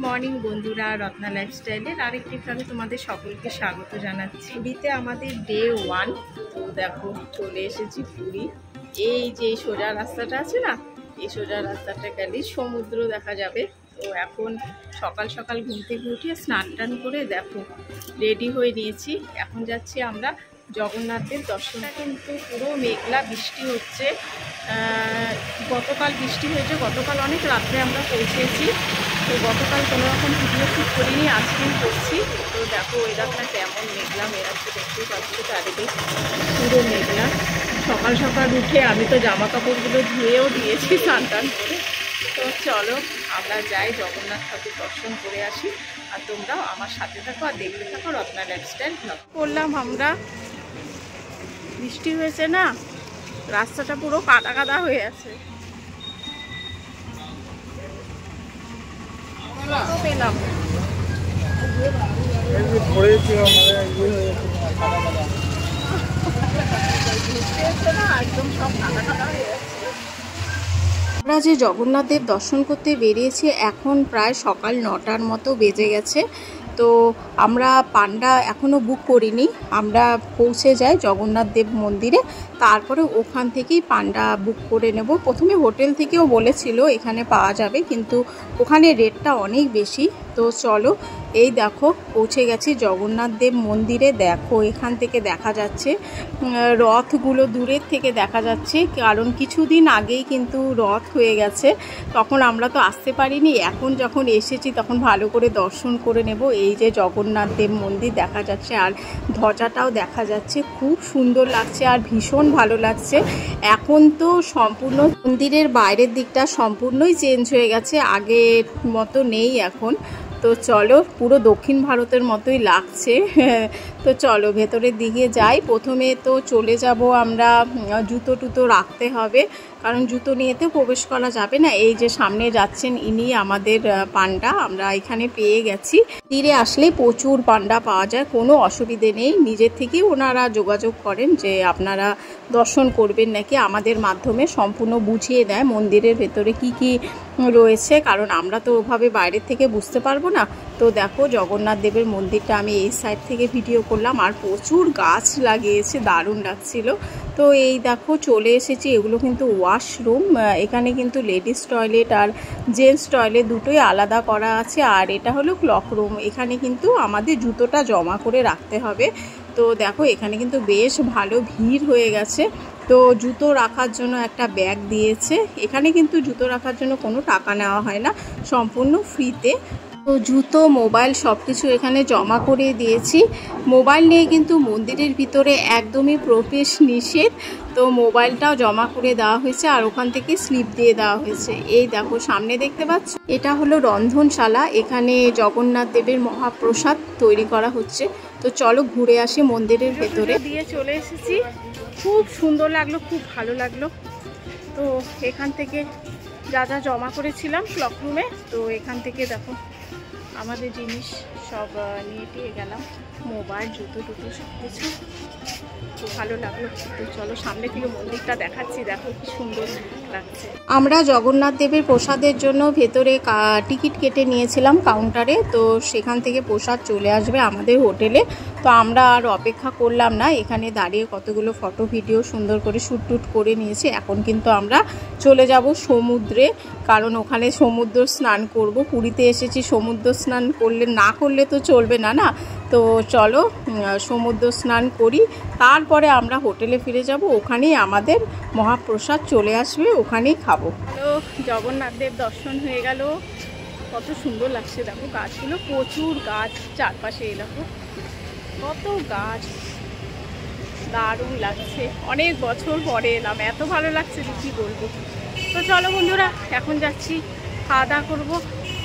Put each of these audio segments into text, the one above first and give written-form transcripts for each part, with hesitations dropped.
Morning বন্ধুরা, রত্না লাইফস্টাইলের আরেকটি ব্লগে তোমাদের সকলকে স্বাগত জানাচ্ছি। পুরীতে আমাদের ডে 1। তো দেখো চলে এসেছি পুরী। এই যে সোজা রাস্তাটা আছে না, এই সোজা রাস্তাটা গেলেই সমুদ্র দেখা যাবে। তো এখন সকাল সকাল ঘুম থেকে উঠে স্নান টান করে দেখো রেডি হয়ে নিয়েছি। এখন যাচ্ছি আমরা জগন্নাথের দর্শনটা। কিন্তু পুরো মেঘলা, বৃষ্টি হচ্ছে। গতকাল বৃষ্টি হয়েছে, গতকাল অনেক রাত্রে আমরা পৌঁছেছি। তো গতকাল কোনো রকম ভিডিও শ্যুট করিনি, আজকেই করছি। তো দেখো ওয়েদারটা কেমন মেঘলা মেঘাচ্ছে, দেখতেই পাচ্ছি চারিদিক পুরো মেঘলা। সকাল সকাল উঠে আমি তো জামা কাপড়গুলো ধুয়েও দিয়েছি স্নান টান করে। তো চলো আমরা যাই, জগন্নাথ ঠাকুর দর্শন করে আসি। আর তোমরাও আমার সাথে থাকো আর দেখতে থাকো রত্না লাইফস্টাইল ব্লগ। করলাম আমরা, বৃষ্টি হয়েছে না, রাস্তাটা পুরো কাদা কাদা হয়ে আছে। পেলাম একদম সব কাদা কাদা হয়ে আছে। আমরা যে জগন্নাথ দেব দর্শন করতে বেরিয়েছি, এখন প্রায় সকাল 9টার মতো বেজে গেছে। তো আমরা পান্ডা এখনও বুক করিনি, আমরা পৌঁছে যাই জগন্নাথ দেব মন্দিরে, তারপরে ওখান থেকেই পান্ডা বুক করে নেব। প্রথমে হোটেল থেকেও বলেছিল এখানে পাওয়া যাবে, কিন্তু ওখানে রেটটা অনেক বেশি। তো চলো, এই দেখো পৌঁছে গেছি জগন্নাথ দেব মন্দিরে। দেখো এখান থেকে দেখা যাচ্ছে রথগুলো, দূরের থেকে দেখা যাচ্ছে, কারণ কিছুদিন আগেই কিন্তু রথ হয়ে গেছে, তখন আমরা তো আসতে পারিনি। এখন যখন এসেছি তখন ভালো করে দর্শন করে নেব। এই যে জগন্নাথ দেব মন্দির দেখা যাচ্ছে, আর ধ্বজাটাও দেখা যাচ্ছে, খুব সুন্দর লাগছে আর ভীষণ ভালো লাগছে। এখন তো সম্পূর্ণ মন্দিরের বাইরের দিকটা সম্পূর্ণই চেঞ্জ হয়ে গেছে, আগের মতো নেই এখন। তো চলো, পুরো দক্ষিণ ভারতের মতোই লাগছে। তো চলো ভেতরের দিকে যাই। প্রথমে তো চলে যাব আমরা, জুতো টুতো রাখতে হবে, কারণ জুতো নিয়েতে প্রবেশ করা যাবে না। এই যে সামনে যাচ্ছেন ইনি আমাদের পান্ডা, আমরা এখানে পেয়ে গেছি। তীরে আসলে প্রচুর পান্ডা পাওয়া যায়, কোনো অসুবিধে নেই। নিজের থেকেই ওনারা যোগাযোগ করেন যে আপনারা দর্শন করবেন নাকি, আমাদের মাধ্যমে সম্পূর্ণ বুঝিয়ে দেয় মন্দিরের ভেতরে কি কি রয়েছে, কারণ আমরা তো ওভাবে বাইরের থেকে বুঝতে পারবো না। তো দেখো জগন্নাথ দেবের মন্দিরটা আমি এই সাইড থেকে ভিডিও করলাম, আর প্রচুর গাছ লাগিয়েছে, দারুণ লাগছিল। তো এই দেখো চলে এসেছি, এগুলো কিন্তু ওয়াশরুম। এখানে কিন্তু লেডিস টয়লেট আর জেন্টস টয়লেট দুটোই আলাদা করা আছে। আর এটা হলো ক্লক রুম, এখানে কিন্তু আমাদের জুতোটা জমা করে রাখতে হবে। তো দেখো এখানে কিন্তু বেশ ভালো ভিড় হয়ে গেছে। তো জুতো রাখার জন্য একটা ব্যাগ দিয়েছে, এখানে কিন্তু জুতো রাখার জন্য কোনো টাকা নেওয়া হয় না, সম্পূর্ণ ফ্রিতে। তো জুতো, মোবাইল সব কিছু এখানে জমা করে দিয়েছি। মোবাইল নিয়ে কিন্তু মন্দিরের ভিতরে একদমই প্রবেশ নিষেধ। তো মোবাইলটাও জমা করে দেওয়া হয়েছে, আর ওখান থেকে স্লিপ দিয়ে দেওয়া হয়েছে। এই দেখো সামনে দেখতে পাচ্ছ, এটা হলো রন্ধনশালা, এখানে জগন্নাথ দেবের মহাপ্রসাদ তৈরি করা হচ্ছে। তো চলো ঘুরে আসি মন্দিরের ভেতরে। দিয়ে চলে এসেছি, খুব সুন্দর লাগলো, খুব ভালো লাগলো। তো এখান থেকে যা যা জমা করেছিলাম ক্লক রুমে, তো এখান থেকে দেখো আমাদের জিনিস সব নিয়ে টিয়ে গেলাম, মোবাইল, জুতো টুতো সব কিছু। খুব ভালো লাগলো। তো চলো সামনে থেকে মন্দিরটা দেখাচ্ছি, দেখো কি সুন্দর লাগছে। আমরা জগন্নাথ দেবের প্রসাদের জন্য ভেতরে টিকিট কেটে নিয়েছিলাম কাউন্টারে, তো সেখান থেকে প্রসাদ চলে আসবে আমাদের হোটেলে। তো আমরা আর অপেক্ষা করলাম না, এখানে দাঁড়িয়ে কতগুলো ফটো ভিডিও সুন্দর করে শ্যুট টুট করে নিয়েছি। এখন কিন্তু আমরা চলে যাব সমুদ্রে, কারণ ওখানে সমুদ্র স্নান করব। পুরীতে এসেছি, সমুদ্র স্নান না করলে তো চলবে না না। তো চলো সমুদ্র স্নান করি, তারপরে আমরা হোটেলে ফিরে যাব, ওখানেই আমাদের মহাপ্রসাদ চলে আসবে, ওখানেই খাবো। তো জগন্নাথ দেব দর্শন হয়ে গেল, কত সুন্দর লাগছে। দেখো গাছগুলো, প্রচুর গাছ চারপাশে, দেখো কত গাছ, দারুণ লাগছে। অনেক বছর পরে এলাম, এত ভালো লাগছে যে কী বলবো। তো চলো বন্ধুরা, এখন যাচ্ছি, খাওয়া দাওয়া করবো।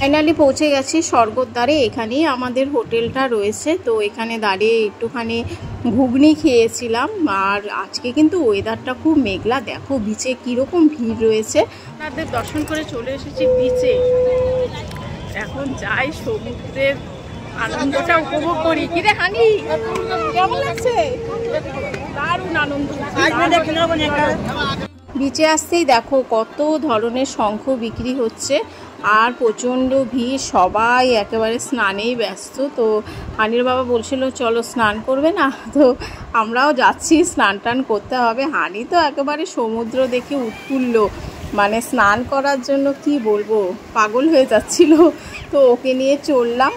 ফাইনালি পৌঁছে গেছি স্বর্গদ্বারে, এখানেই আমাদের হোটেলটা রয়েছে। তো এখানে দাঁড়িয়ে একটুখানি ঘুগনি খেয়েছিলাম। আর আজকে কিন্তু ওয়েদারটা খুব মেঘলা, দেখো বিচে কীরকম ভিড় রয়েছে। আপনাদের দর্শন করে চলে এসেছি বিচে, এখন যাই সমুদ্রের আনন্দটা উপভোগ করি। কি রে হানি, কেমন লাগছে? দারুণ আনন্দ। বিচে আসতেই দেখো কত ধরনের শঙ্খ বিক্রি হচ্ছে আর প্রচণ্ড ভিড়, সবাই একেবারে স্নানেই ব্যস্ত। তো হানির বাবা বলছিল চলো স্নান করবে না, তো আমরাও যাচ্ছি, স্নান টান করতে হবে। হানি তো একেবারে সমুদ্র দেখে উৎফুল্ল, মানে স্নান করার জন্য কি বলবো, পাগল হয়ে যাচ্ছিল। তো ওকে নিয়ে চললাম।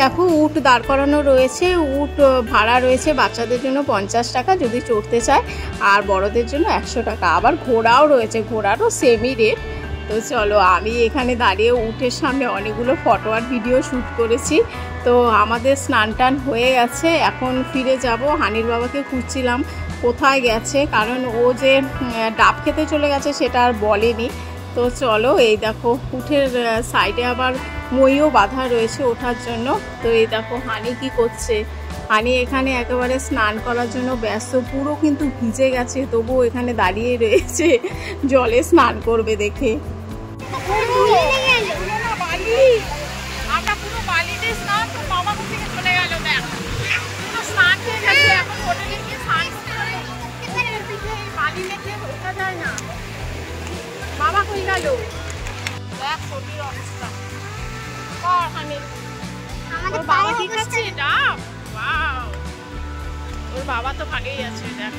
দেখো উট দাঁড় করানো রয়েছে, উট ভাড়া রয়েছে বাচ্চাদের জন্য 50 টাকা যদি চড়তে চায়, আর বড়দের জন্য 100 টাকা। আবার ঘোড়াও রয়েছে, ঘোড়ারও সেমই রেট। তো চলো, আমি এখানে দাঁড়িয়ে উটের সামনে অনেকগুলো ফটো আর ভিডিও শ্যুট করেছি। তো আমাদের স্নান টান হয়ে গেছে, এখন ফিরে যাব। হানির বাবাকে খুঁজছিলাম কোথায় গেছে, কারণ ও যে ডাব খেতে চলে গেছে সেটা আর বলেনি। তো চলো, এই দেখো উঠের সাইডে আবার মইও বাঁধা রয়েছে ওঠার জন্য। তো এই দেখো হানি কি করছে, হানি এখানে একেবারে স্নান করার জন্য ব্যস্ত, পুরো কিন্তু ভিজে গেছে, তবুও এখানে দাঁড়িয়ে রয়েছে জলে স্নান করবে দেখে। আমরা পুরো বালিতে স্নান, তো মামা থেকে চলে গেল, দেখ পুরো স্নান হয়ে গেছে। এখন হোটেলে গিয়ে স্নান বালি লেগে ওঠা যায় না। বাবা কই গেল, দেখ শরীর অবস্থা। ওর বাবা ঠিক আছে? ওর বাবা তো ভালোই আছে, দেখ।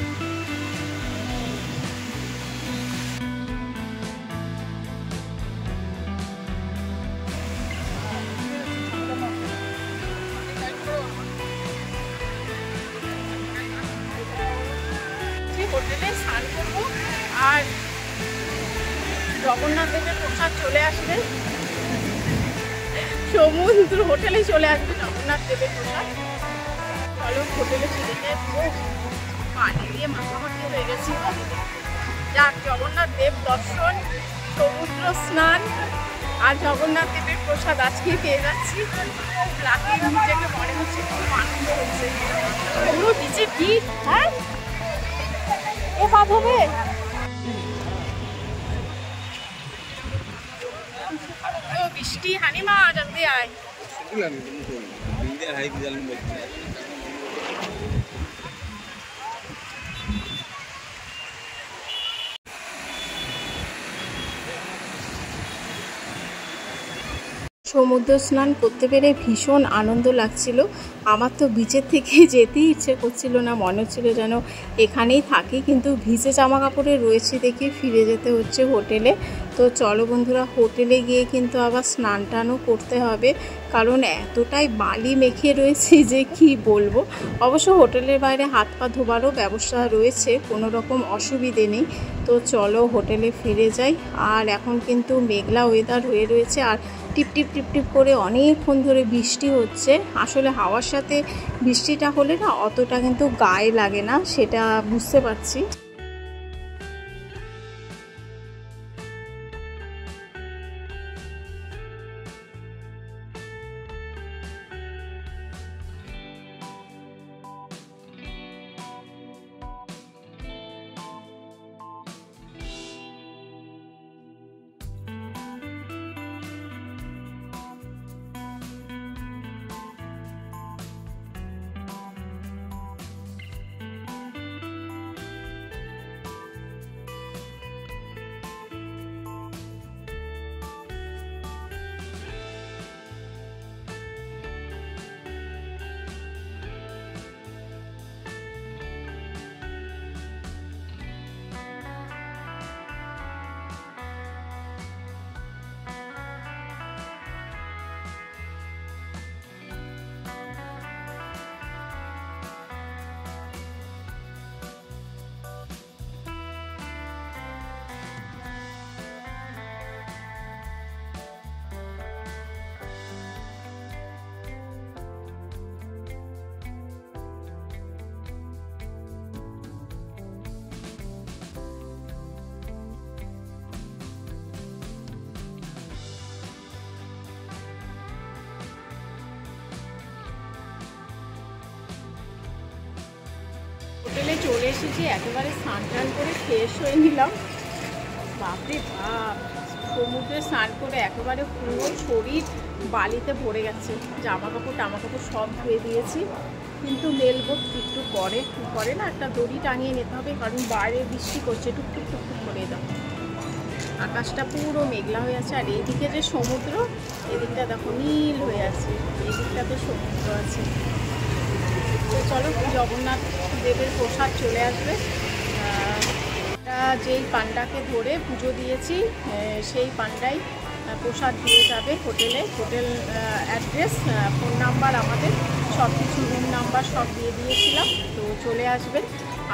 হোটেলে স্নান করবো আর জগন্নাথ দেবের প্রসাদ চলে আসবে, সমুদ্র হোটেলে চলে আসবে জগন্নাথ দেবের প্রসাদ। চলো হোটেলে চলে যায়, পুরো পানি দিয়ে মাখামাখি হয়ে গেছি। যাক, জগন্নাথ দেব দর্শন, সমুদ্র স্নান আর জগন্নাথ দেবের প্রসাদ আজকে পেয়ে যাচ্ছি। লাকি নিজেকে মনে হচ্ছে, খুব আনন্দ হচ্ছে। পুরো নিচে ভিড়, হ্যাঁ এ ভাব হবে। বৃষ্টি, হানিমা জলদি আয়। সমুদ্র স্নান করতে পেরে ভীষণ আনন্দ লাগছিল। আমার তো বিচের থেকে যেতেই ইচ্ছে করছিল না, মনে হচ্ছিল যেন এখানেই থাকি, কিন্তু ভিজে জামা কাপড়ে রয়েছে দেখে ফিরে যেতে হচ্ছে হোটেলে। তো চলো বন্ধুরা, হোটেলে গিয়ে কিন্তু আবার স্নান টানও করতে হবে, কারণ এতটাই বালি মেখে রয়েছে যে কি বলবো। অবশ্য হোটেলের বাইরে হাত পা ধোবারও ব্যবস্থা রয়েছে, কোনো রকম অসুবিধে নেই। তো চলো হোটেলে ফিরে যাই। আর এখন কিন্তু মেঘলা ওয়েদার হয়ে রয়েছে, আর টিপ টিপ টিপ টিপ করে অনেকক্ষণ ধরে বৃষ্টি হচ্ছে। আসলে হাওয়ার সাথে বৃষ্টিটা হলে না অতটা কিন্তু গায়ে লাগে না, সেটা বুঝতে পারছি। এসেছি, একেবারে স্নান টান করে ফ্রেশ হয়ে নিলাম। বাপরে বাপ, সমুদ্রে স্নান করে একেবারে পুরো শরীর বালিতে ভরে গেছে। জামা কাপড় সব ধুয়ে দিয়েছি, কিন্তু মেলবো একটু পরে না একটা দড়ি টাঙিয়ে নিতে হবে, কারণ বাইরে বৃষ্টি করছে, টুকটুক করে দাও। আকাশটা পুরো মেঘলা হয়ে আছে, আর এইদিকে যে সমুদ্র, এদিকটা দেখো নীল হয়ে আছে, এদিকটাতে সমুদ্র আছে। তো চলো, জগন্নাথ দেবের প্রসাদ চলে আসবে। যেই পান্ডাকে ধরে পুজো দিয়েছি সেই পান্ডাই প্রসাদ দিয়ে যাবে হোটেল অ্যাড্রেস, ফোন নাম্বার, আমাদের সব কিছু, রুম নাম্বার সব দিয়ে দিয়েছিলাম। তো চলে আসবেন,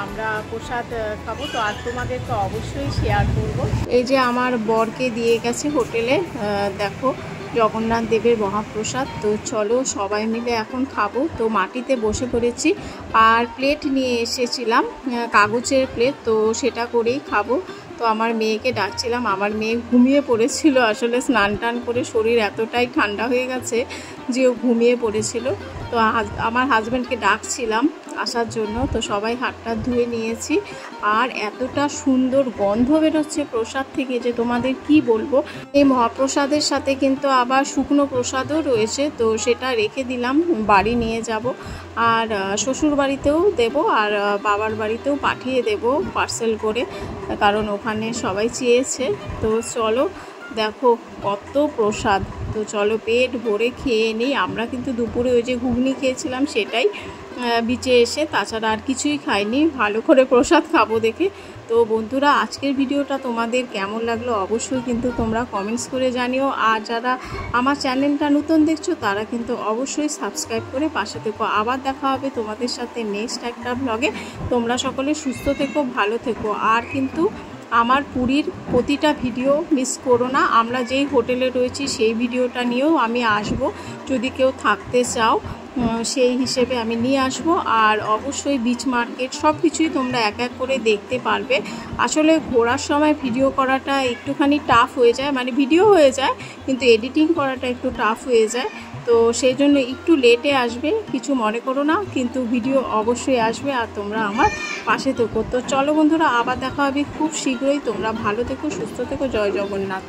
আমরা প্রসাদ খাবো। তো আর তোমাদেরকে অবশ্যই শেয়ার করব। এই যে আমার বরকে দিয়ে গেছে হোটেলে, দেখো জগন্নাথ দেবের মহাপ্রসাদ। তো চলো সবাই মিলে এখন খাবো। তো মাটিতে বসে পড়েছি, আর প্লেট নিয়ে এসেছিলাম, কাগজের প্লেট, তো সেটা করেই খাবো। তো আমার মেয়েকে ডাকছিলাম, আমার মেয়ে ঘুমিয়ে পড়েছিল। আসলে স্নান টান করে শরীর এতটাই ঠান্ডা হয়ে গেছে যে ও ঘুমিয়ে পড়েছিল। তো আমার হাজব্যান্ডকে ডাকছিলাম আসার জন্য। তো সবাই হাতটা ধুয়ে নিয়েছি, আর এতটা সুন্দর গন্ধ বেরোচ্ছে প্রসাদ থেকে যে তোমাদের কি বলবো। এই মহাপ্রসাদের সাথে কিন্তু আবার শুকনো প্রসাদও রয়েছে, তো সেটা রেখে দিলাম, বাড়ি নিয়ে যাব। আর শ্বশুর বাড়িতেও দেবো, আর বাবার বাড়িতেও পাঠিয়ে দেব পার্সেল করে, কারণ ওখানে সবাই চেয়েছে। তো চলো, দেখো কত প্রসাদ। তো চলো পেট ভরে খেয়ে নিই। আমরা কিন্তু দুপুরে ওই যে ঘুগনি খেয়েছিলাম সেটাই বিচে এসে, তাছাড়া আর কিছুই খাইনি, ভালো করে প্রসাদ খাবো দেখে। তো বন্ধুরা, আজকের ভিডিওটা তোমাদের কেমন লাগলো অবশ্যই কিন্তু তোমরা কমেন্টস করে জানিও। আর যারা আমার চ্যানেলটা নতুন দেখছো তারা কিন্তু অবশ্যই সাবস্ক্রাইব করে পাশে থেকো। আবার দেখা হবে তোমাদের সাথে নেক্সট একটা ব্লগে। তোমরা সকলে সুস্থ থেকো, ভালো থেকো। আর কিন্তু আমার পুরীর প্রতিটা ভিডিও মিস করো না। আমরা যেই হোটেলে রয়েছি সেই ভিডিওটা নিয়েও আমি আসব, যদি কেউ থাকতে চাও সেই হিসেবে আমি নিয়ে আসব। আর অবশ্যই বিচ মার্কেট সব কিছুই তোমরা এক এক করে দেখতে পারবে। আসলে ঘোরার সময় ভিডিও করাটা একটুখানি টাফ হয়ে যায়, মানে ভিডিও হয়ে যায় কিন্তু এডিটিং করাটা একটু টাফ হয়ে যায়। তো সেই জন্য একটু লেটে আসবে, কিছু মনে করো না, কিন্তু ভিডিও অবশ্যই আসবে। আর তোমরা আমার পাশে থেকো। তো চলো বন্ধুরা, আবার দেখা হবে খুব শীঘ্রই। তোমরা ভালো থেকো, সুস্থ থেকো। জয় জগন্নাথ।